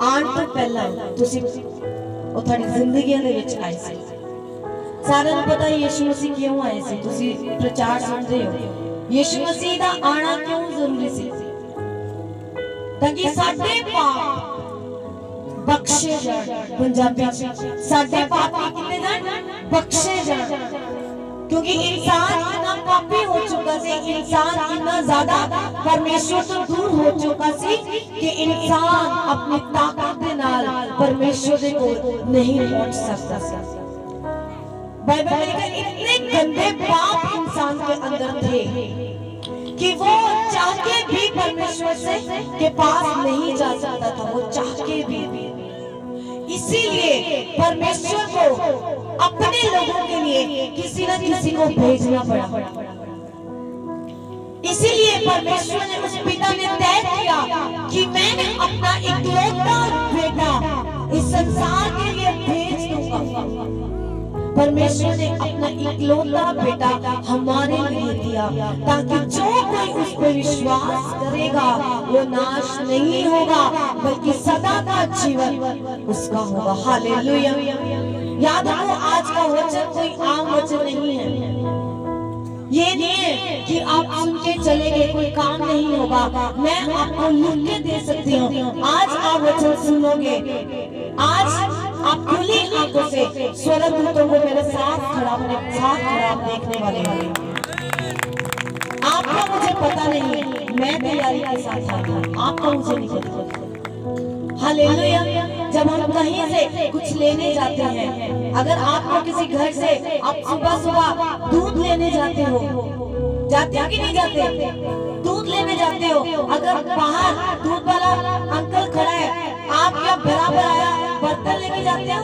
आण तो पहला तुसी ਉਹ ਤੁਹਾਡੀ ਜ਼ਿੰਦਗੀਆਂ ਦੇ ਵਿੱਚ ਆਏ ਸੀ। ਸਾਰਿਆਂ ਨੂੰ ਪਤਾ ਹੈ ਯਿਸੂ ਮਸੀਹ ਕਿਉਂ ਆਏ ਸੀ। ਤੁਸੀਂ ਪ੍ਰਚਾਰ ਸੁਣਦੇ ਹੋ, ਯਿਸੂ ਮਸੀਹ ਦਾ ਆਣਾ ਕਿਉਂ ਜ਼ਰੂਰੀ ਸੀ? ਤਾਂ ਕਿ ਸਾਡੇ ਪਾਪ ਬਖਸ਼ੇ ਜਾਣ। ਪੰਜਾਬੀ ਚ ਸਾਡੇ ਪਾਪ ਕਿਤੇ ਜਾਣ, बख्शे जान। क्योंकि इंसान इतना पापी हो चुका सी, इंसान इतना ज्यादा परमेश्वर तो दूर हो चुका सी कि इंसान अपनी ताकत के नाल परमेश्वर दे कोल नहीं पहुंच सकता सी। बाइबल में इतने गंदे पाप इंसान के अंदर थे कि वो चाह के भी परमेश्वर से के पास नहीं जा सकता था, वो चाह के भी। इसीलिए परमेश्वर को अपने लोगों के लिए किसी न किसी को भेजना पड़ा। इसीलिए परमेश्वर ने, उस पिता ने तय किया कि मैंने अपना इकलौता बेटा इस संसार के लिए भेज दूंगा। परमेश्वर ने अपना इकलौता बेटा हमारे लिए दिया ताकि जो कोई उस पर विश्वास करेगा वो नाश नहीं होगा बल्कि सदा का जीवन उसका होगा। हालेलुया। याद रखो, आज का वचन कोई आम वचन नहीं है। ये नहीं है कि आप सुन के चले गए, कोई काम नहीं होगा। मैं आपको लिख के दे सकती हूँ। आज आप वचन सुनोगे, आज आप खुली आंखों से स्वर्गदूतों को मेरे साथ खड़ा देखने वाले हैं। आपका मुझे पता नहीं, मैं तैयारी के साथ आई हूँ, आपका मुझे नहीं पता। हालेलुया। जब हम कहीं से कुछ लेने जाते हैं, अगर आपको किसी घर से आप सुबह सुबह दूध लेने जाते हो कि नहीं जाते? दूध लेने जाते हो, अगर बाहर दूध वाला अंकल खड़ा है, आप क्या बराबर आया बर्तन लेके जाते हो?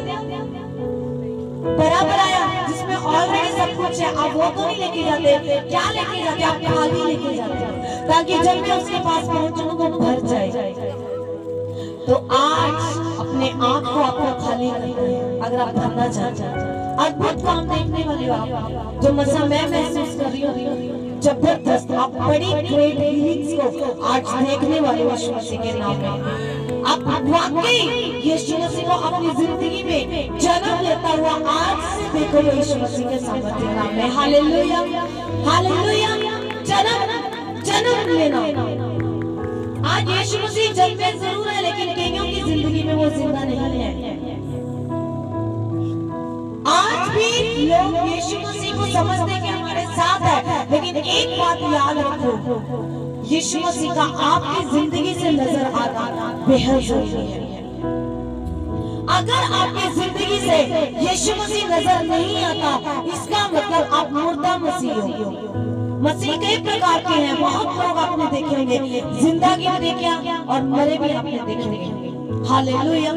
बराबर आया जिसमें ऑलरेडी सब कुछ है, आप वो तो नहीं लेके जाते। क्या लेके जाते? आप थाली लेके जाते हो ताकि जब मैं उसके पास पहुंचूं तो भर जाए। तो आज अपने आप को आपको खाली करना है। अगर आप भरना चाहते हैं, अद्भुत काम देखने वाले हो आप, जो मसा मैं महसूस कर रही हूँ, जबरदस्त। आप बड़ी ग्रेट हीलिंग्स को आज देखने वाले हो यीशु मसीह के नाम में। आप वाकई यीशु मसीह को अपनी जिंदगी में जन्म लेता हुआ आज से देखो यीशु मसीह के सामर्थ्य नाम में। Hallelujah, hallelujah. जन्म लेना। आज यीशु मसीह जन्मे जरूर है, लेकिन कईयों की जिंदगी में वो जिंदा नहीं है। आज भी लोग यीशु मसीह को समझने के हमारे साथ है, लेकिन एक बात याद रखो, यीशु मसीह का आपकी जिंदगी से नजर आना बेहद जरूरी है। अगर आपकी जिंदगी से यीशु मसीह नजर नहीं आता, इसका मतलब आप मुर्दा मसीह हो। मसीह कई प्रकार के हैं, बहुत लोग आपने देखे होंगे, जिंदा भी देखे और मरे भी आपने देखे होंगे। हालेलुया।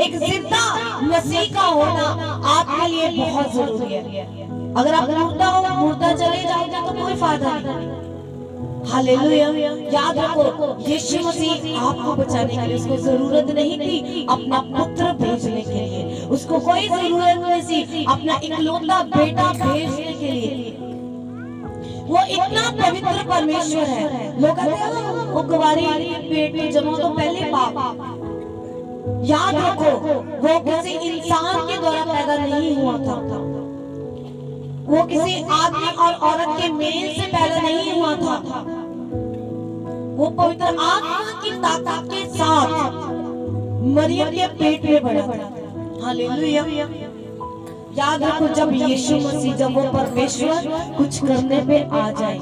एक जिंदा मसीह का होना आपके लिए बहुत जरूरी है। अगर आप मुर्दा हो, मुर्दा चले जाओगे तो कोई फायदा नहीं। हालेलुया। याद रखो, यीशु मसीह आपको बचाने के लिए, उसको जरूरत नहीं थी अपना पुत्र भेजने के लिए, उसको कोई जरूरत नहीं थी अपना इकलौता बेटा भेजने के लिए। वो इतना पवित्र परमेश्वर है। लोग कहते हैं वो कुंवारी पेट में जमा तो पहले पाप। याद रखो, वो किसी इंसान के द्वारा पैदा नहीं हुआ था, वो किसी आदमी और औरत के मेल से पैदा नहीं हुआ था। वो पवित्र आत्मा की ताकत के साथ मरियम के पेट में बढ़ा। हालेलुया। याद रखो, जब यीशु मसीह, जब वो परमेश्वर कुछ करने पे आ जाए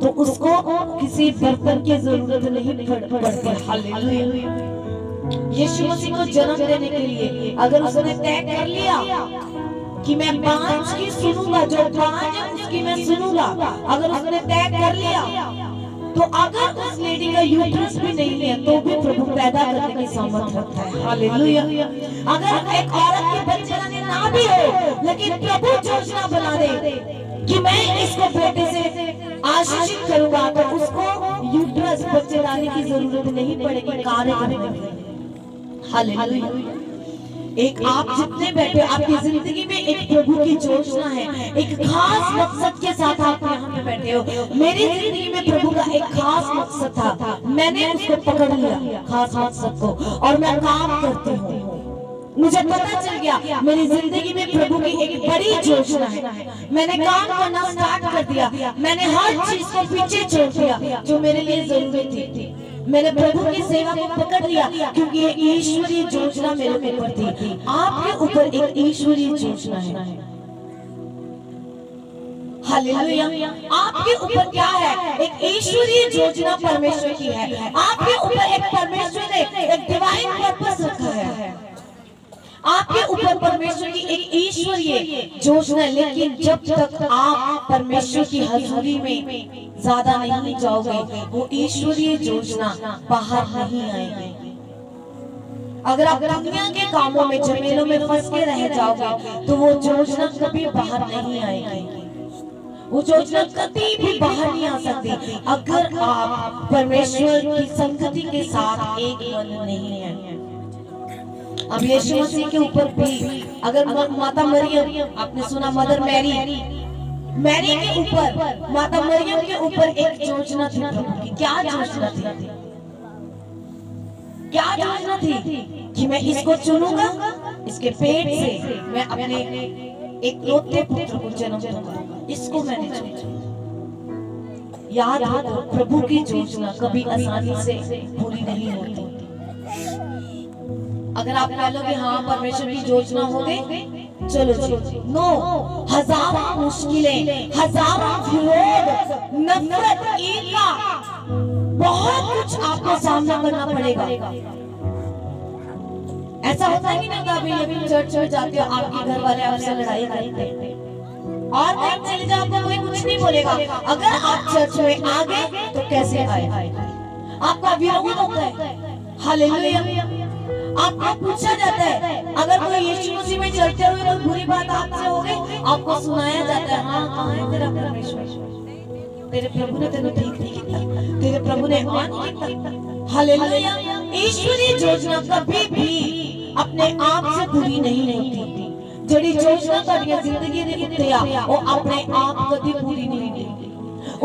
तो उसको किसी बर्तन की जरूरत नहीं पड़ती। हालेलुया। यीशु मसीह को जन्म देने के लिए अगर उसने तय कर लिया कि मैं 5 की सुनूंगा, जो 5 है उसकी मैं सुनूंगा, अगर उसने तय कर लिया, तो अगर उस लेडी का यूट्रस भी नहीं है तो भी प्रभु पैदा करने की सामर्थ रखता है। हालेलुया। अगर एक औरत के बच्चे लाने ना भी हो, लेकिन प्रभु योजना बना दे कि मैं इसको बेटे से आशीषित करूंगा, तो उसको यूट्रस बच्चे लाने की जरूरत नहीं पड़ेगी कार्य करने की। हालेलुया। एक आप जितने बैठे आपकी जिंदगी में एक प्रभु की योजना है, एक खास मकसद के साथ आप यहाँ पे बैठे हो। मेरी जिंदगी में प्रभु का एक खास मकसद था, मैंने उसको पकड़ लिया खास मकसद को, और मैं काम करती हूँ। मुझे पता चल गया मेरी जिंदगी में प्रभु की एक बड़ी योजना है। मैंने काम करना स्टार्ट कर दिया, मैंने हर चीज को पीछे छोड़ दिया जो मेरे लिए जरूरी थी। मैंने प्रभु की सेवा को पकड़ लिया क्योंकि ये ईश्वरीय योजना मेरे ऊपर थी। आपके ऊपर एक ईश्वरीय योजना है। हालेलुया। आपके ऊपर क्या है? एक ईश्वरीय योजना परमेश्वर की है। आपके ऊपर एक परमेश्वर ने एक डिवाइन पर्पस रखा है। आपके ऊपर परमेश्वर की एक ईश्वरीय योजना है, लेकिन जब तक आप परमेश्वर की हजूरी में ज्यादा नहीं जाओगे, वो ईश्वरीय योजना बाहर नहीं आएगी। अगर आप दुनिया के कामों में, झमेलों में फंस के रह जाओगे, तो वो योजना कभी बाहर नहीं आएगी। वो योजना कभी भी बाहर नहीं आ सकती अगर आप परमेश्वर की संगति के साथ एक मन नहीं है। अब यीशु मसीह के ऊपर भी अगर माता मरियम, आपने सुना मदर मैरी के ऊपर, माता मरियम के ऊपर एक योजना थी प्रभु की। क्या योजना थी? क्या योजना थी? कि मैं इसको चुनूंगा, इसके पेट से मैं अपने एक लौते पुत्र को जन्म दूंगा, इसको मैंने चुना। याद रखो, प्रभु की योजना कभी आसानी से पूरी नहीं होती। अगर आप कह लो कि हाँ परमेश्वर की योजना हो गई, चलो जी, नो, हजारों मुश्किलें, हजारों विरोध, नफरत, ईर्ष्या, बहुत कुछ आपको सामना करना पड़ेगा। ऐसा होता है कि ना, कभी चर्च में जाते हो, आपके घर वाले आपसे लड़ाई करते हैं और कहीं चले जाओ आपको कोई कुछ नहीं बोलेगा। अगर आप चर्च में आ गए तो कैसे आए? आपका विरोध होता है। हालेलुया। आपको पूछा जाता है, अगर कोई यीशु मसीह में चलते हुए कोई बुरी बात आपसे हो गई, आपको सुनाया जाता है, हाँ कहाँ है तेरा परमेश्वर? तेरे प्रभु ने तेरे ठीक नहीं किया, तेरे प्रभु ने मान किया। हालेलुया। ईश्वरीय योजना कभी भी अपने आप से पूरी नहीं होती। जड़ी योजना का जिंदगी ने किया, वो अपने आप कभी पूरी नहीं होती।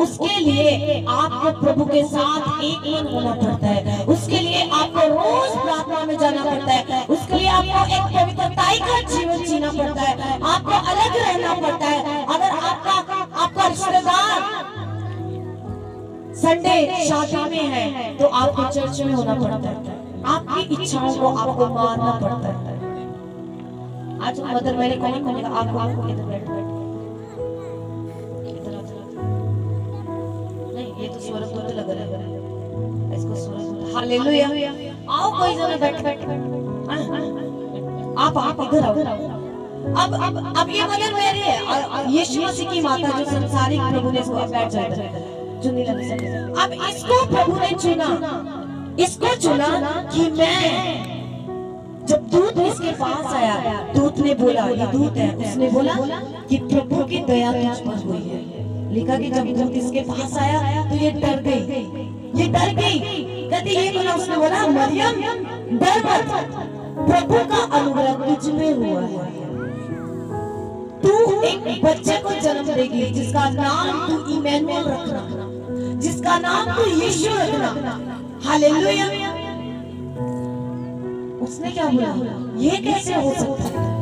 उसके लिए आपको प्रभु के साथ एक मन होना पड़ता है। उसके लिए आपको रोज प्रार्थना में जाना पड़ता है। उसके लिए आपको एक पवित्रताई का जीवन जीना पड़ता है। आपको अलग रहना पड़ता है। अगर आपका रिश्तेदार संडे शादी में है तो आपको चर्च में होना पड़ता है। आपकी इच्छाओं को आपको मारना पड़ता है। आज मदर मेरे कौन बोलेगा? आपको इधर बैठ ये तो स्वर्ग दूत लग रहा है, इसको स्वर्ग दूत। हालेलुया। आओ कोई जने बैठ आप इधर आओ। अब ये मदर मेरी है, यीशु मसीह की माता जो संसारिक प्रभु ने इसको बैठ जाए चुनी लग सके। अब इसको प्रभु ने चुना कि मैं, जब दूत इसके पास आया, दूत ने बोला, ये दूत है, उसने बोला कि प्रभु की दया तुझ पर हुई है। लिखा कि जब दूत इसके पास आया तो ये डर गई। कहती ये बोला, उसने बोला मरियम डर मत, प्रभु का अनुग्रह तुझ में हुआ है। तू एक बच्चे को जन्म देगी जिसका नाम तू इमैनुअल रखना, जिसका नाम तू यीशु रखना। हालेलुया। उसने क्या बोला? ये कैसे हो सकता है?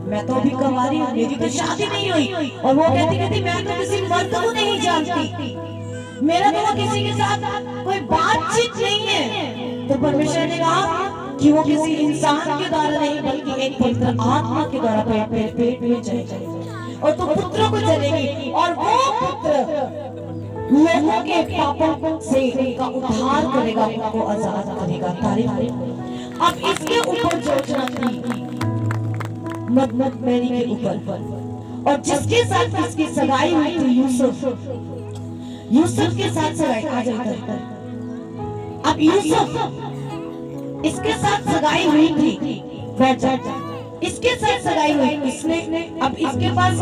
मैं तो अभी कुंवारी हूँ, मेरी तो शादी नहीं हुई। और वो कहती मैं तो किसी मर्द को नहीं जानती, मेरा तो किसी के साथ कोई बातचीत नहीं है। तो परमेश्वर ने कहा कि वो किसी इंसान के द्वारा नहीं बल्कि एक पवित्र आत्मा के द्वारा पेट में जाएगी और तो पुत्रों को जनेगी, और वो पुत्र लोगों के पापों से उनका उद्धार करेगा, उनको आजाद करेगा। तारीफ। अब इसके ऊपर योजना थी मदर मैरी के ऊपर, और जिसके साथ इसकी सगाई हुई थी यूसुफ के साथ सगाई। आ जाता। अब यूसुफ इसके साथ सगाई हुई थी, इसके साथ सगाई हुई। इसने अब इसके पास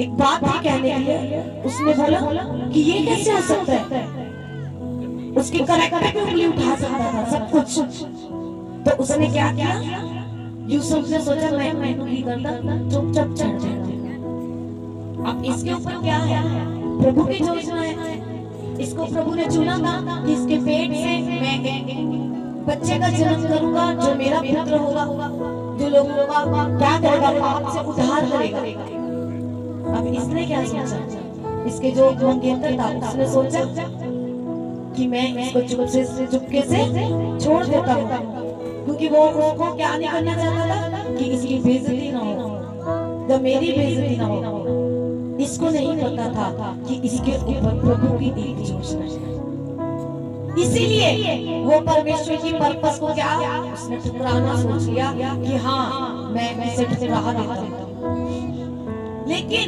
एक बात थी कहने के लिए। उसने बोला कि ये कैसे हो सकता है? उसके करैक्टर पे उंगली उठा सकता था सब कुछ। तो उसने क्या किया? यूसुफ ने सोचा मैं नहीं करता, चुपचाप चढ़ जाएगा। अब इसके ऊपर क्या है, प्रभु की योजना है। इसको प्रभु ने चुना था कि इसके पेट से मैं एक बच्चे का जन्म करूंगा जो मेरा पुत्र होगा, जो लोगों का क्या करेगा, पाप से उद्धार करेगा। अब इसने क्या सोचा, इसके जो मंगेतर था उसने सोचा कि मैं इसको चुपके से छोड़ देता हूँ, क्योंकि वो उसको क्या नहीं करना चाहता था कि इसकी बेइज्जती ना हो, जब मेरी बेइज्जती ना हो। इसको नहीं पता था कि इसके ऊपर प्रभु की एक योजना है। इसीलिए वो परमेश्वर की पर्पस को क्या उसने ठुकराना सोच लिया कि हाँ मैं इसे ठुकरा देता हूँ। लेकिन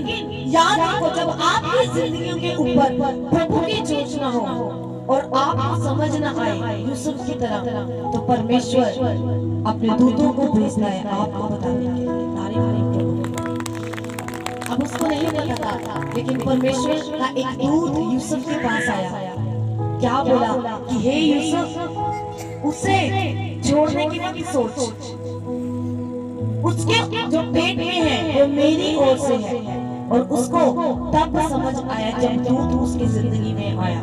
याद रखो, जब आपकी जिंदगियों के ऊपर प्रभु की योजना हो और आप समझ न आए यूसुफ की तरह, तो परमेश्वर अपने दूतों को भेजता है आपको बताने के लिए। अब उसको नहीं पता था, लेकिन परमेश्वर का एक दूत यूसुफ के पास आया। क्या बोला कि हे यूसुफ, उसे छोड़ने की मत सोच, उसके जो पेट में है वो मेरी ओर से है। और उसको तब समझ आया जब दूत उसकी जिंदगी में आया।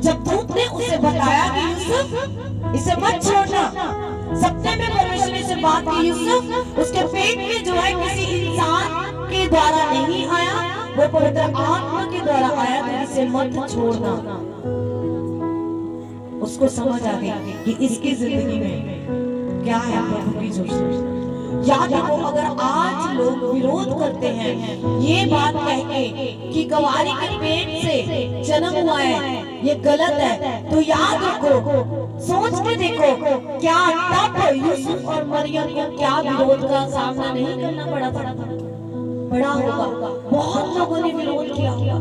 जब दूत ने उसे बताया कि यूसुफ इसे मत छोड़ना, सपने में परमेश्वर ने से बात की, यूसुफ उसके पेट में जो है किसी इंसान के द्वारा नहीं आया, वो पवित्र आत्मा के द्वारा आया, तो इसे मत छोड़ना। उसको समझ आ गया कि इसकी जिंदगी में क्या है प्रभु की योजना। याद रखो, अगर आज लोग विरोध करते हैं ये बात कह के कि गवारी के पेट से जन्म हुआ है, ये गलत है, तो याद रखो, सोच के देखो, क्या तब यूसुफ और मरियम को क्या विरोध का सामना नहीं करना पड़ा होगा। बहुत लोगों ने विरोध किया होगा।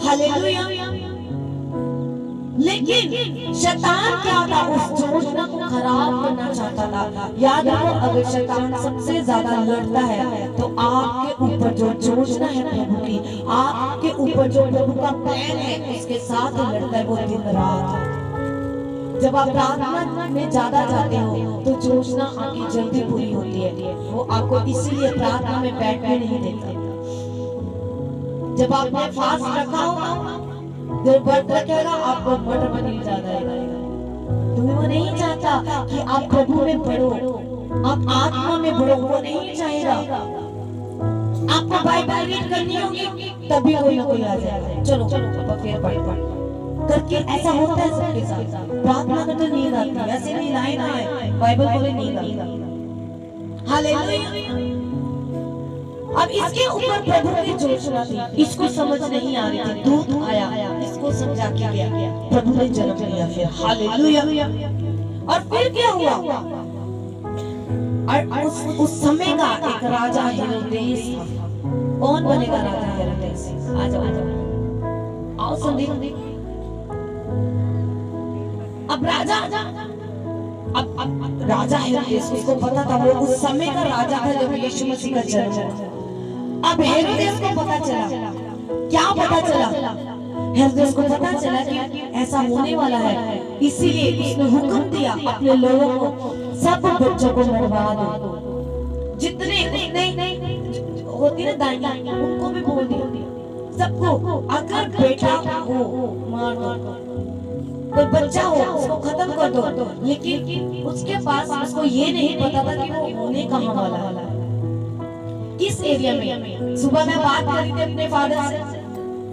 हालेलुया। लेकिन शैतान क्या था, उस योजना को खराब करना चाहता था। याद रखो, अगर शैतान सबसे ज्यादा लड़ता है तो आपके ऊपर जो योजना है प्रभु की, आपके ऊपर जो प्रभु का प्लान है उसके साथ लड़ता है वो दिन रात। जब आप प्रार्थना में ज्यादा जाते हो तो योजना आपकी जल्दी पूरी होती है। वो आपको इसीलिए प्रार्थना में बैठने नहीं देता। जब आपने फास्ट रखा होगा, जब व्रत रखेगा, आपको मटर पनीर ज्यादा आएगा। तुम्हें वो नहीं चाहता कि आप प्रभु में बढ़ो, आप आत्मा में बढ़ो, वो नहीं चाहेगा। आपको बाइबल रीड करनी होगी, तभी कोई ना कोई आ जाएगा, चलो फिर पढ़ करके। ऐसा होता है सबके साथ। प्रार्थना करते नींद आती है, ऐसे नहीं लाइन आए बाइबल बोले नींद आती है। हालेलुया। अब इसके ऊपर प्रभु की योजना थी, इसको समझ नहीं आ रही थी। दूत आया, इसको समझा के गया, प्रभु ने जन्म लिया। फिर हालेलुया। और फिर क्या हुआ, और उस समय का एक राजा हेरोदेस था। कौन बनेगा राजा हेरोदेस? आ जाओ आओ संदीप। अब राजा हेरोदेस, उसको पता था, वो उस समय का राजा था जब यीशु मसीह का जन्म हुआ। अब हेरोदेस को पता चला, क्या पता चला? हेरोदेस को पता चला कि ऐसा होने वाला है, इसीलिए उसने हुक्म दिया अपने लोगों को, सब बच्चों को मरवा दो। जितने होती ना दाइयां, उनको भी बोल दिया सबको, अगर बेटा हो मार दो, कोई बच्चा हो उसको खत्म कर दो। लेकिन उसके पास उसको ये नहीं पता था कि वो होने कहाँ वाला है, किस एरिया में। सुबह मैं बात कर रही थी अपने फादर से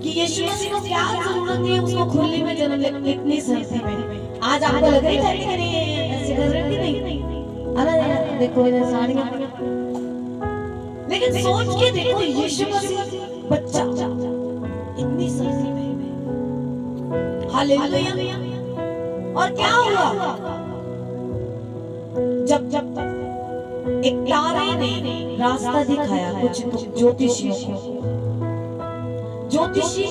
कि यीशु मसीह को क्या जरूरत है उसको खुले में जन्म लेने, इतनी सर्दी में। आज आपको लग रही है कि नहीं ऐसे कर रही नहीं, अरे देखो इधर साड़ियां, लेकिन सोच के देखो यीशु मसीह बच्चा इतनी सर्दी में। हालेलुया। और क्या हुआ, जब एक तारे ने रास्ता दिखाया कुछ ज्योतिषियों को। ज्योतिषी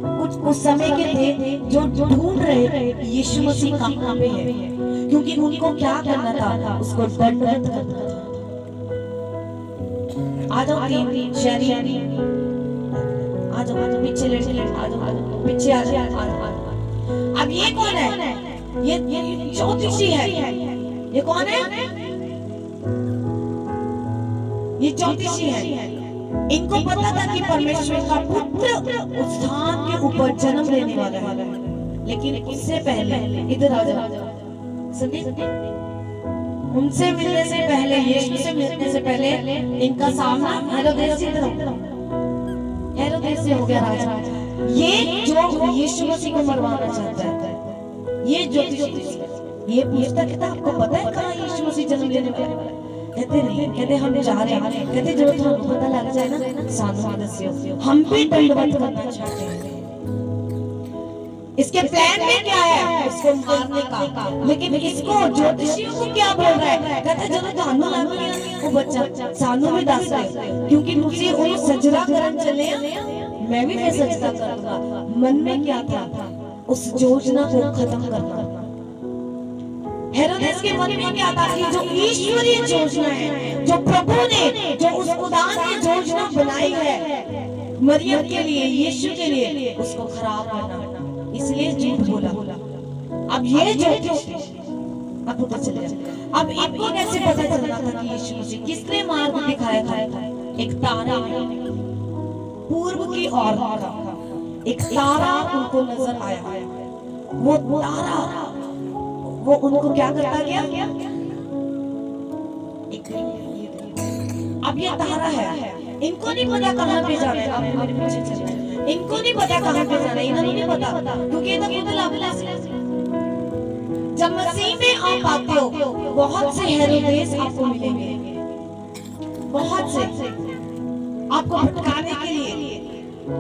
कुछ उस समय के थे जो ढूंढ रहे थे यीशु मसीह कहाँ पे है, क्योंकि उनको क्या करना था, उसको दंडवत करना था। आ जाओ तीन शहरी, आ जाओ पीछे लड़के, आ जाओ पीछे आ जाओ। अब ये कौन है? ये ज्योतिषी है। ये कौन है? ये ज्योतिषी है। इनको पता था कि परमेश्वर का पुत्र उस स्थान के ऊपर जन्म लेने वाला है, लेकिन उससे पहले इधर आ जाओ संदीप, उनसे मिलने से पहले, यीशु से मिलने से पहले इनका सामना हेरोदेस से हो गया राजा। ये जो यीशु मसीह को मरवाना चाहता है, ये ज्योतिषी ये पूछता कहता आपको पता है कहाँ यीशु मसीह जन्म लेने वाला है? कहते नहीं, कहते हम जा रहे हैं। कहते जो थानू पता लग जाए ना सानू दस्सियो, हम भी दंडवत करना चाहते हैं। इसके प्लान में क्या है? उसको मारने का। लेकिन इसको ज्योतिषियों को क्या बोल रहा है? कहते जो थानू लग गया वो बच्चा सानू भी दस रहे, क्योंकि तुसी उन सजदा करन चले, मैं भी फिर सजदा करूंगा। मन में क्या था? उस योजना को खत्म करना। हेरोदेस के मन में क्या था कि जो ईश्वरीय योजना है, जो प्रभु ने, जो उस खुदा ने योजना बनाई है मरियम के लिए, यीशु के लिए, उसको खराब करना, इसलिए झूठ बोला। अब ये जो अब पता चल गया। अब इनको कैसे पता चलना था कि यीशु मसीह? किसने मार्ग दिखाया था? एक तारा, पूर्व की ओर का एक तारा उनको नजर आया। वो तारा वो उनको क्या करता गया? अब ये तारा है, इनको नहीं पता कहाँ पे जाना है। अब मेरे पीछे चल रहा है, इनको नहीं पता कहाँ पे जाना है, इन्हें नहीं पता, क्योंकि ये तो लापरवाही है। जब मसीह में आप आते हो, बहुत से हेरोदेस आपको मिलेंगे, बहुत से आपको भटकाने के लिए,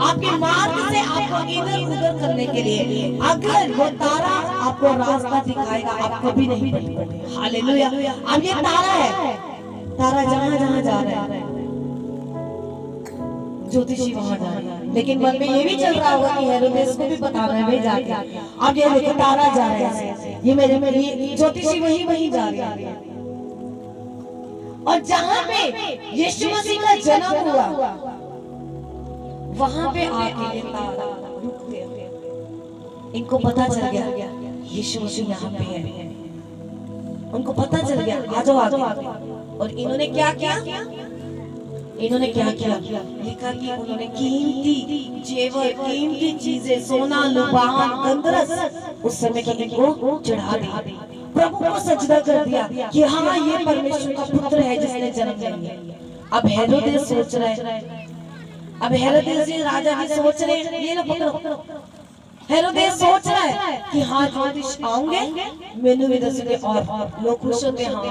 आपके मार्ग से आपको इधर उधर करने के लिए। अगर वो तारा आपको रास्ता दिखाएगा, आप कभी नहीं भटकोगे। हालेलुया। अब ये तारा है, तारा जहां जहां जा रहा है, ज्योतिषी वहां जा रहा है, लेकिन मन में ये भी चल रहा होगा कि हेरोदेस को भी बताना है भाई जाके। अब ये देखो तारा जा रहा है, ये मेरे में ज्योतिषी वही जा रहा है। और जहां पे यीशु मसीह का जन्म हुआ, वहां पे आके ये तारा रुक गया। इनको पता चल गया यीशु मसीह यहाँ पे है, उनको पता चल गया आ जाओ आगे। और इन्होंने क्या किया? इन्होंने क्या किया? लिखा कि उन्होंने कीमती जेवर, कीमती चीजें, सोना, लुबान, गंधरस उस समय की इनको चढ़ा दी। प्रभु को सजदा कर दिया कि हाँ ये परमेश्वर का पुत्र है जिसने जन्म लिया। अब हेरोदेस सोच रहा है, अब हेरोदेस राजा भी सोच रहे हैं, ये लो पकड़ो। हेरोदेस सोच रहा है कि हाँ ज्योतिष आऊंगे, मेनू भी दसेंगे और लोग खुश होते। हाँ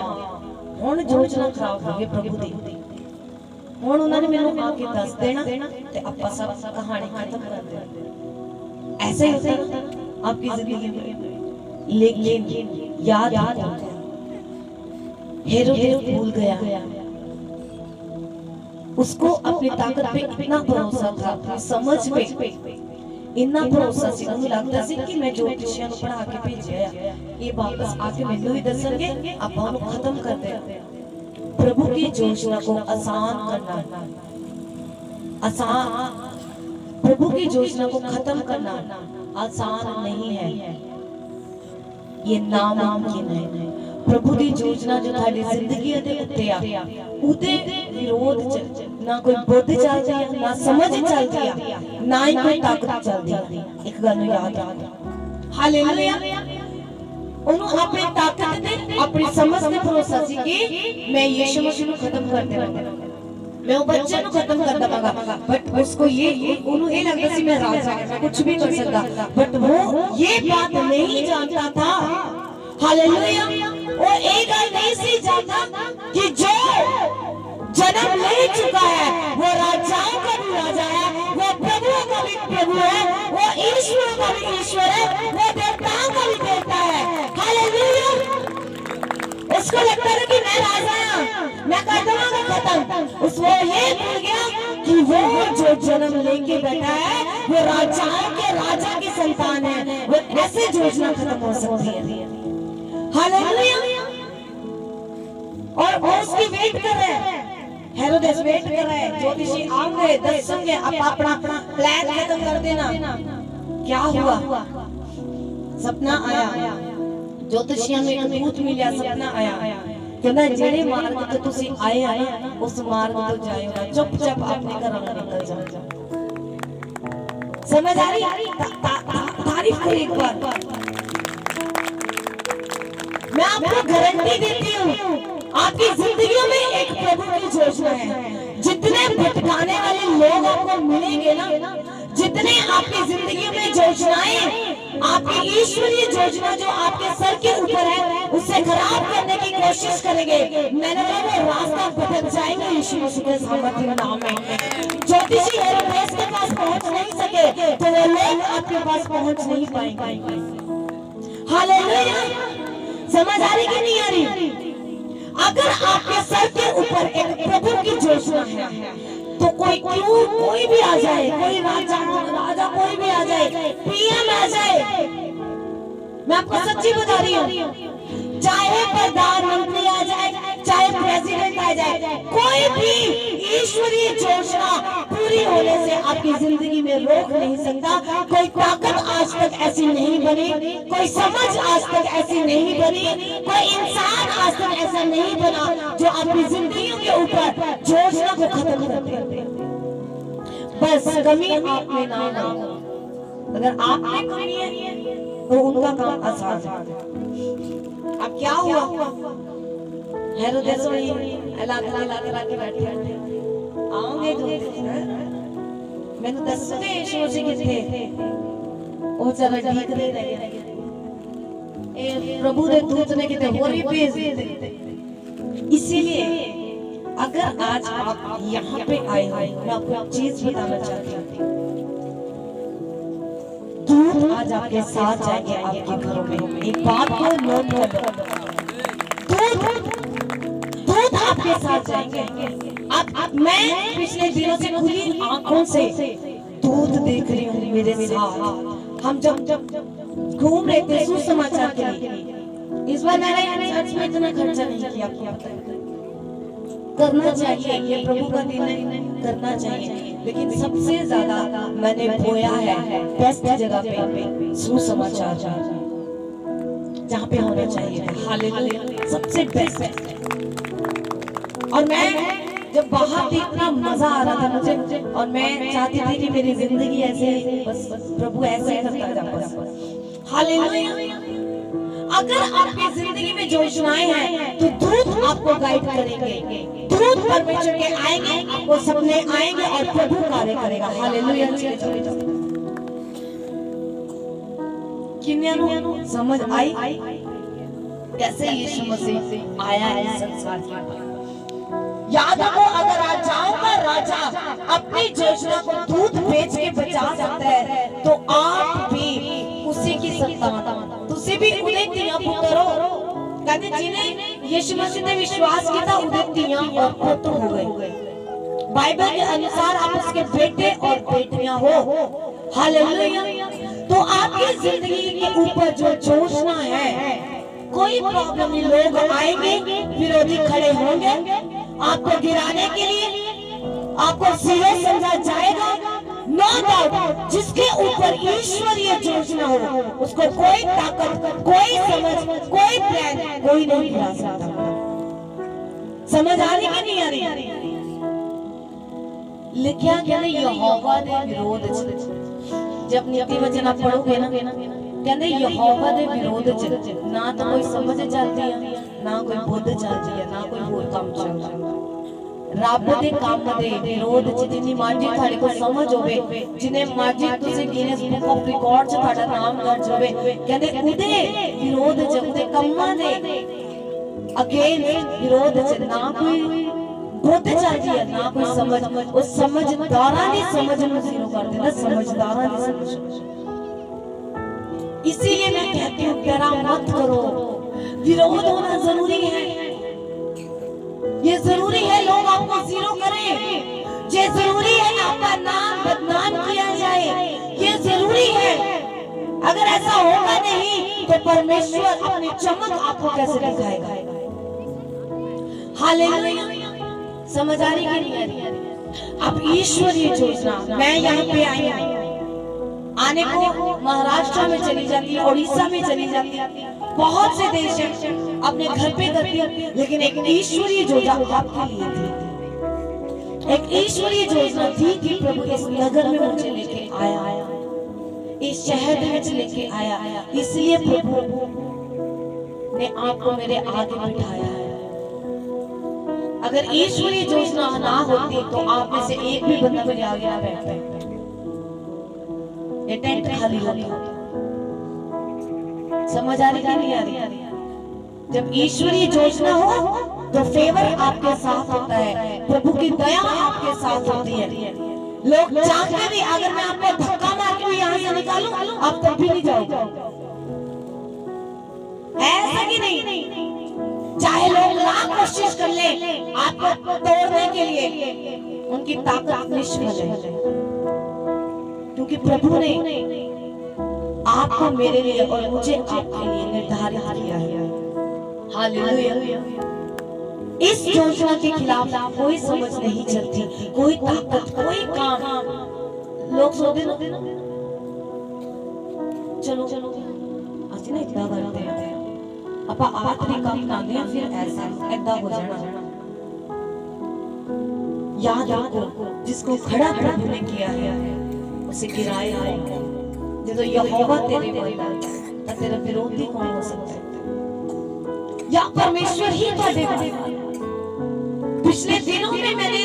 हुण योजना खराब हो गई प्रभु दी, हुण उन्होंने मेनू आके दस देना ते आपां सब कहानी खत्म कर देना। ऐसे ही होता है आपकी जिंदगी में। लेकिन याद रखो, हेरोदेस भूल गया, उसको अपनी ताकत पे इतना भरोसा था, अपनी समझ पे इतना भरोसा सी, उन्हें लगता सी कि मैं ज्योतिषियों को पढ़ा के भेजा है, ये वापस आके मैनू ही दसणगे, आपां उन्हें खत्म कर देना। प्रभु की योजना को आसान करना, आसान, प्रभु की योजना को खत्म करना आसान नहीं है, ये नामुमकिन है। प्रभु की योजना जो थाडी जिंदगी दे उत्ते आ, उदे विरोध च ना कोई बुद्ध चलदी है, ना समझ चलदी है, ना ही कोई ताकत चलदी है। एक गल याद रख, हालेलुया। उन्हों अपनी ताकत ने, अपनी समझ ने भरोसा सी कि मैं यीशु मसीह को खत्म कर देना, मैं वो बच्चे को खत्म कर देवांगा। बट उसको ये उन्हों ये लगता सी मैं राजा हूं, मैं कुछ भी कर सकता, बट वो ये बात नहीं जानता था। हालेलुया। वो एक गल नहीं सी जानता कि जो जन्म ले चुका है वो राजाओं का भी राजा है, वो प्रभुओं का भी प्रभु है, वो ईश्वर का भी ईश्वर है, वो देवताओं का भी देवता है। हालेलुया। उसको लगता है कि मैं राजा हूं, मैं कर दूंगा खत्म। उसको ये भूल गया कि वो जो जन्म लेके बैठा है वो राजाओं के राजा की संतान है, वो ऐसे योजना खत्म हो सकती है। हालेलुया। और उसकी वेट कर रहे हैं, हेरोदेस वेट कर रहा है, ज्योतिषी आएंगे, दसेंगे, अब अपना प्लान खत्म कर देना। क्या हुआ? सपना आया, ज्योतिषिया में एक दूत मिला, सपना आया, कहना जेड़े मार्ग तो तुसी आए ना उस मार्ग तो जायो ना, चुपचाप अपने घर निकल जाओ। समझ आ रही? तारीफ करो एक बार। मैं आपको गारंटी देती हूँ आपकी जिंदगियों में एक प्रभु की योजना है। जितने भटकाने वाले लोग आपको मिलेंगे ना, जितने आपकी जिंदगी में योजनाएं, आपकी ईश्वरीय योजना जो आपके सर के ऊपर है उसे खराब करने की कोशिश करेंगे, मैंने वो रास्ता बदल जाएंगे यीशु मसीह के सामर्थ्य नाम में। ज्योतिषी हेरोदेस के पास पहुंच नहीं सके तो वो लोग आपके पास पहुंच नहीं पाएंगे। हालेलुया। समझ आ रही कि नहीं आ रही? अगर आपके सर के ऊपर एक प्रभु की योजना है तो कोई भी आ जाए, कोई राजा कोई भी आ जाए, पीएम आ जाए, मैं आपको सच्ची बता रही हूँ, चाहे प्रधानमंत्री आ जाए, चाहे प्रेसिडेंट आ जाए, कोई भी ईश्वरीय योजना पूरी होने से आपकी जिंदगी में रोक नहीं सकता। कोई ताकत आज तक ऐसी नहीं बनी, कोई समझ आज तक ऐसी नहीं बनी, कोई इंसान आज तक ऐसा नहीं बना जो आपकी जिंदगी के ऊपर योजना को खत्म कर दे। बस कमी आप में ना हो। अगर आप में कमी है तो उनका काम आसान है। अब क्या हुआ? हेरोदेस लाके बैठे आओगे मैंने दसोगे यीशु मसीह किथे ਉਹ जरा ठीक नहीं रहे, प्रभु ने दूत ने किते और ही भेज दिए। इसीलिए अगर आज आप यहाँ पे आए हो, मैं आपको एक चीज बताना चाहती हूँ, दूत आज आपके साथ जाएंगे आपके घरों में। एक बात को नोट कर लो, दूत आपके साथ जाएंगे। अब मैं पिछले दिनों से खुली आंखों से दूत देख रही हूँ मेरे साथ। हम जब घूम रहे थे सुसमाचार के लिए, इस बार मैंने चर्च में इतना खर्चा नहीं किया, आपको पता है करना चाहिए, ये प्रभु का दिन है, करना चाहिए, लेकिन सबसे ज्यादा मैंने बोया है बेस्ट जगह पे सुसमाचार जहाँ पे होना चाहिए। हालेलुया, सबसे बेस्ट। और मैं जब बाहर थी इतना मजा आ रहा था मुझे, और मैं चाहती थी कि मेरी जिंदगी ऐसे बस प्रभु ऐसे ही करता जाए बस। हालेलुया। अगर आपकी जिंदगी में योजनाएं हैं तो दूत आपको गाइड करेंगे, दूत परमेश्वर के आएंगे, आपको सपने आएंगे और प्रभु कार्य करेगा। हालेलुया। किन्यानो समझ आई कैसे यीशु मसीह आया है संसार में। याद रखो, अगर राजाओं का राजा अपनी योजना को दूत भेज के बचा सकता है तो आप भी उसी की संतान, तुसी भी उदय तिया पुत्र हो। कहते जिन्हें यीशु मसीह ने विश्वास किया था उदय तिया और पुत्र हो गए। बाइबल के अनुसार आप उसके बेटे और बेटियां हो। हालेलुया। तो आपकी जिंदगी के ऊपर जो योजना है, कोई प्रॉब्लम नहीं, लोग आएंगे, विरोधी खड़े होंगे आपको गिराने के लिए, आपको सिरे समझा जाएगा। नो डाउट, जिसके ऊपर ईश्वरीय योजना हो उसको कोई ताकत, कोई समझ, कोई प्लान, कोई नहीं गिरा सकता। समझ आ रही कि नहीं आ रही? लिखा क्या नहीं, यहोवा ने विरोध, जब नीति वचन आप पढ़ोगे ना, कहते यहोवा दे विरोध च ना तो कोई समझ चलती है, ना कोई बुद्ध चलती है, ना कोई होर काम चलता है। रब दे काम दे विरोध च जिन्नी मर्जी थाड़े को समझ होवे, जिन्हें मर्जी तुसी गिनेस बुक ऑफ रिकॉर्ड च थाड़ा नाम दर्ज होवे, कहते उदे विरोध च, उदे कम्मां दे अगेंस्ट विरोध च ना कोई बुद्ध चलती है, ना कोई समझ। उस समझदारां दी समझ नूं जीरो कर देना, समझदारां दी समझ। इसीलिए मैं कहती हूँ डरा मत करो, विरोध होना जरूरी है, ये जरूरी है लोग आपको जीरो करें, ये जरूरी है आपका नाम बदनाम किया जाए, ये जरूरी है। अगर ऐसा होगा नहीं तो परमेश्वर अपनी चमक आपको कैसे दिखाएगा? हालेलुया। समझ आ रही कि नहीं आ रही? अब ईश्वरीय योजना, मैं यहाँ पे आई हूँ, आने को महाराष्ट्र में चली जाती है, उड़ीसा में चली जाती है, बहुत से देश हैं अपने घर पे करती है, लेकिन एक ईश्वरीय योजना आपके लिए थी। एक ईश्वरीय योजना थी कि प्रभु इस नगर में मुझे लेके आया, इस शहर में लेके आया, इसलिए प्रभु ने आपको मेरे आगे बिठाया है। अगर ईश्वरीय योजना ना होती तो आप में से एक भी बंदा मेरे आगे ना बैठता, ये टेंट खाली होता। समझ आ रही कि नहीं आ रही? जब ईश्वरीय योजना हो तो फेवर आपके साथ होता है, प्रभु की दया आपके साथ होती है। लोग चाहते भी अगर मैं आपको धक्का मार के यहाँ से निकालूं, आप तब भी नहीं जाओगे, ऐसा कि नहीं? चाहे लोग लाख कोशिश कर ले आपको तोड़ने के लिए, उनकी ताकत निष्फल है, क्योंकि प्रभु ने आपको मेरे लिए और मुझे आपके लिए निर्धारित किया है। हालेलुया। इस योजना के खिलाफ कोई समझ नहीं चलती, कोई ताकत, कोई काम। लोग सोचते ना, चलो चलो ਅਸੀਂ ਨਾ ਇਦਾਂ ਕਰਦੇ ਆ, ਆਪਾਂ ਆਹ ਤਰੀਕਾ ਅਪਣਾਉਂਦੇ ਆ, ਫਿਰ ऐसा ਇਦਾਂ हो जाना। याद रखो, जिसको खड़ा प्रभु ने किया है उसे गिराया है। जब यहोवा तेरे बंदा है, तेरा विरोधी कौन हो सकता है? या परमेश्वर ही तेरे बंदा। पिछले दिनों में मैंने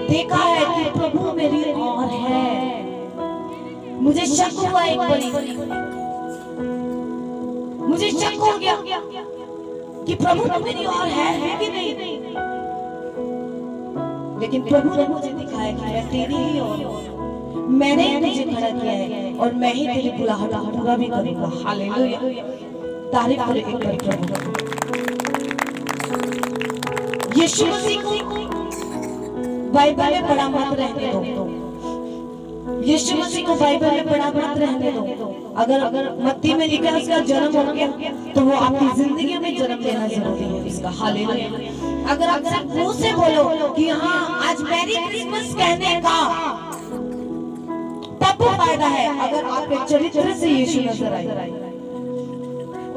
देखा है कि प्रभु मेरी और है। मुझे शक हुआ एक बड़ी, मुझे शक हो गया कि प्रभु तो मेरी और है कि नहीं, लेकिन प्रभु ने मुझे दिखाया कि मैं तेरी ही और हूं। मैंने तुझे खड़ा किया है और मैं ही तेरी बुलाहट पूरा भी करूंगा। हालेलुया। तारीफ करो एक बार प्रभु। यीशु मसीह को बाइबल में पढ़ा मत रहने दो। यीशु मसीह को बाइबल में पढ़ा मत रहने दो। अगर मत्ती में लिखा है उसका जन्म हो गया, तो वो आपकी जिंदगी में जन्म लेना जरूरी है इसका। हालेलुया। अगर आप सिर्फ मुंह से बोलो कि हाँ आज मैरी क्रिसमस कहने का, तब फायदा है अगर आपके चरित्र से यीशु नजर आए।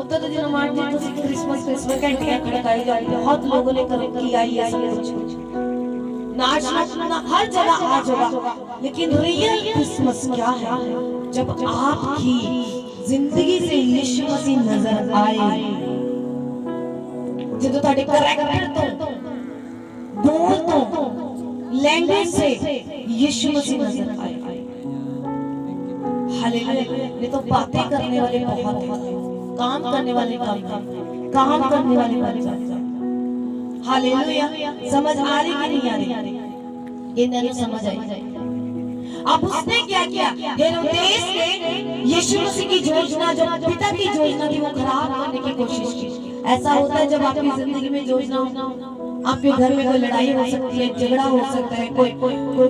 उत्तर तो जिन मानते तो क्रिसमस क्रिसमस घंटियां खड़काई जाती है, बहुत लोगों ने किया ये सब कुछ, नाच नाचना हर जगह आज होगा, लेकिन रियल क्रिसमस क्या है? जब आपकी जिंदगी से यीशु मसीह नजर आए, जो ਤੁਹਾਡੇ करैक्टर तो बोल तो लैंग्वेज से यीशु मसीह नजर आए। हालेलुया। ये तो बातें करने वाले बहुत हैं, काम करने वाले काम करने वाले बन जाते। हालेलुया। समझ आ रही कि नहीं आ रही? ये नहीं समझ आई। अब उसने क्या किया? हेरोदेस ने यीशु मसीह की योजना, जो पिता की योजना थी, वो खराब करने की कोशिश की। ऐसा होता है जब आपकी जिंदगी में योजना हो, आपके घर में कोई लड़ाई हो सकती है, झगड़ा हो सकता है, कोई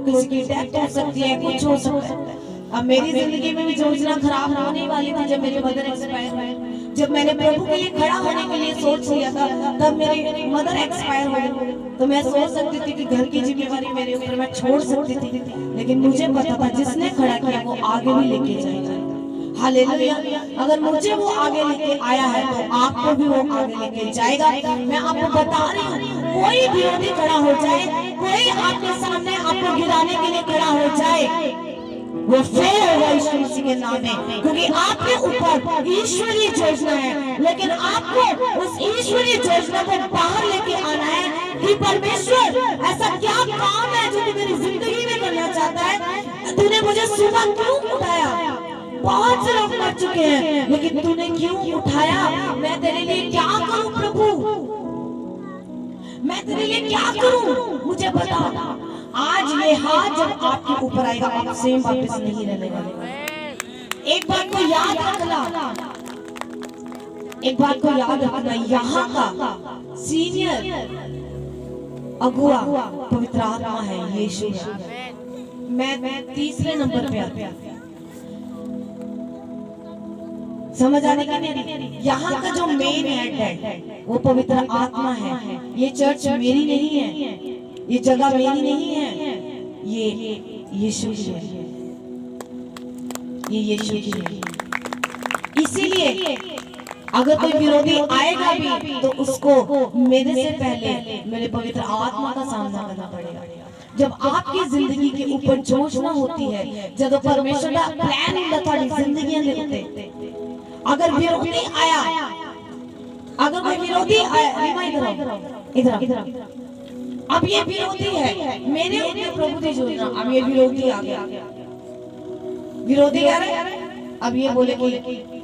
किसी की डेथ हो सकती है, कुछ हो सकता है। अब मेरी जिंदगी में भी योजना खराब होने वाली थी जब मेरे मदर एक्सपायर हुए। जब मैंने प्रभु के लिए खड़ा होने के लिए सोच लिया था, तब मेरी मदर एक्सपायर हो गई। तो मैं सोच सकती थी कि घर की जिम्मेवारी मेरे ऊपर मैं छोड़ सकती थी, लेकिन मुझे पता था जिसने खड़ा किया वो आगे भी लेके जाएगा। हालेलुया। अगर मुझे वो आगे लेके आया है तो आपको भी वो आगे लेके जाएगा। मैं आपको बता रही हूँ, कोई विरोधी खड़ा हो जाए, कोई आपके सामने आपको गिराने के लिए खड़ा हो जाए, वो फेल होगा यीशु मसीह के नाम में, क्योंकि आपके ऊपर ईश्वरीय योजना है। लेकिन आपको उस ईश्वरीय योजना को बाहर लेके आना है कि परमेश्वर ऐसा क्या काम है जो तू मेरी जिंदगी में करना चाहता है? तूने मुझे सुबह क्यों उठाया? बहुत से लोग मर चुके हैं, लेकिन तूने क्यों उठाया? मैं तेरे लिए क्या करूं प्रभु? मैं तेरे लिए क्या करूं? मुझे बता। आज ये हाथ जब आपके ऊपर आएगा, आप सेम वापस नहीं रहने वाले। एक बात को याद रखना, एक बात को याद रखना, यहाँ का सीनियर अगुआ पवित्र आत्मा है, यीशु है। मैं तीसरे नंबर पे आता। समझ आने की नहीं? यहाँ का जो मेन हेड है वो पवित्र आत्मा है। ये चर्च मेरी नहीं है, ये जगह मेरी नहीं है, ये यीशु की है। ये यीशु की है। इसीलिए अगर कोई विरोधी आएगा भी तो उसको मेरे से पहले मेरे पवित्र आत्मा का सामना करना पड़ेगा। जब आपकी जिंदगी के ऊपर जोशना होती है, जब परमेश्वर का प्लान ਹੁੰਦਾ ਤੁਹਾਡੀ ਜ਼ਿੰਦਗੀਆਂ ਦੇ ਉੱਤੇ, अगर विरोधी आया, अगर कोई विरोधी आया, इधर अब ये विरोधी है मेरे ऊपर प्रभु ने जोड़ना, अब ये विरोधी आ गया, विरोधी कह रहे अब ये बोले कि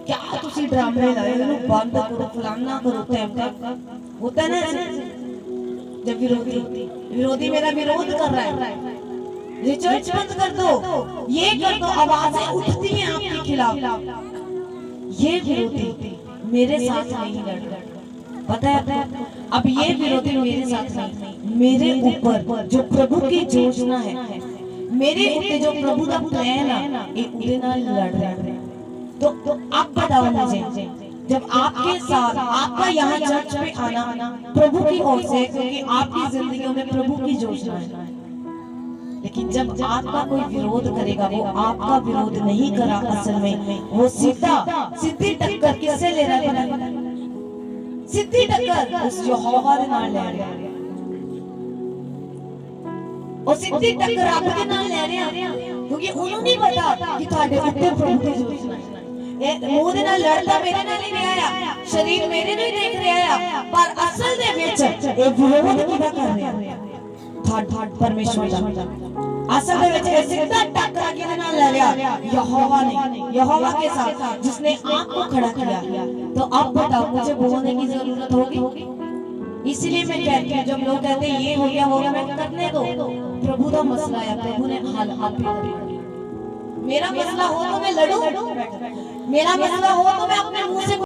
क्या तुसी ड्रामे लाए हो, बंद करो, फलाना करो, टाइम होता है ना। जब विरोधी मेरा विरोध कर रहा है, ये चर्च बंद कर दो, ये कर दो, आवाजें उठती हैं आपके खिलाफ, ये विरोधी मेरे साथ नहीं लड़ रहा, पता है। अब ये विरोधी मेरे साथ नहीं, मेरे ऊपर जो प्रभु की योजना है, मेरे ऊपर जो प्रभु का प्लान है, ये उनके नाल लड़ रहा है। तो आप बताओ मुझे, जब आपके साथ आपका यहाँ चर्च में आना प्रभु की ओर से, क्योंकि आपकी जिंदगियों में प्रभु की योजना है, लेकिन जब आपका कोई विरोध करेगा, वो आपका विरोध नहीं करा, असल में वो सीधी टक्कर किससे ले रहा है? सीधी टक्कर उस यहोवा दे नाल ले रहा है, और सीधी टक्कर रब दे नाल ले रहा है, क्योंकि उन्होंने नहीं पता कि ਤੁਹਾਡੇ ਉੱਤੇ प्रभु की योजना है। मुंह दे नाल लड़दा मेरे नाल ही रहा, शरीर मेरे नहीं देख रहा, पर असल दे विच ये विरोध किदा कर रहा है? परमेश्वर दा असल में सीधा टकरा के ना ले लिया यहोवा ने, यहोवा के साथ जिसने आंख को खड़ा किया। तो अब बताओ मुझे बोलने की जरूरत होगी? इसलिए मैं कहती हूँ, जब लोग कहते हैं ये हो गया होगा, मैं करने दो, प्रभु का मसला है, प्रभु ने हल आप ही। मेरा मसला हो तो मैं लड़ूं, मेरा मसला हो तो मैं अपने मुंह से